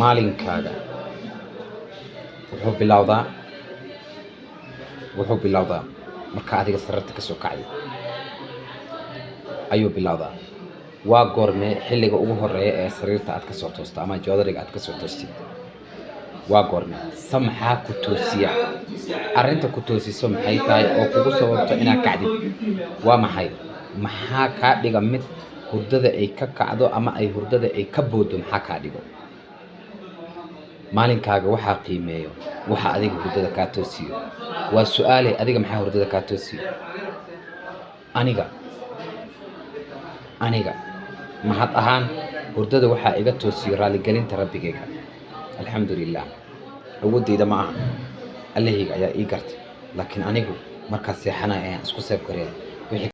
maalinkaaga wuxuu bilowdaa marka adiga sararta ka soo kacday ayuu bilowdaa. waa goorme xilliga ugu horeeya ee sariirta aad ka soo toosto ama joodariga aad ka soo toostid? waa goorme? maxaa ku toosiya? arrinta ku toosiso maxay tahay oo kugu sababto inaad kacdid? waa maxay? maxaa kaa dhiga mid hurdada ay ka kacdo ama ay hurdada ay ka boodo? maxaa kaa dhigo? maalinkaaga waxaa qiimeeyo waxa adiga hurdada kaa toosiyo. waa su'aale, adiga maxaa hurdada kaa toosiyo? aniga mahad ahaan hurdada waxaa iga toosiyo raaligelinta rabbigayga. alxamdulilah. awoodeyda ma aha, allahayga ayaa ii gartay. laakiin anigu markaas seexanaya ayaan isku seef gareeya.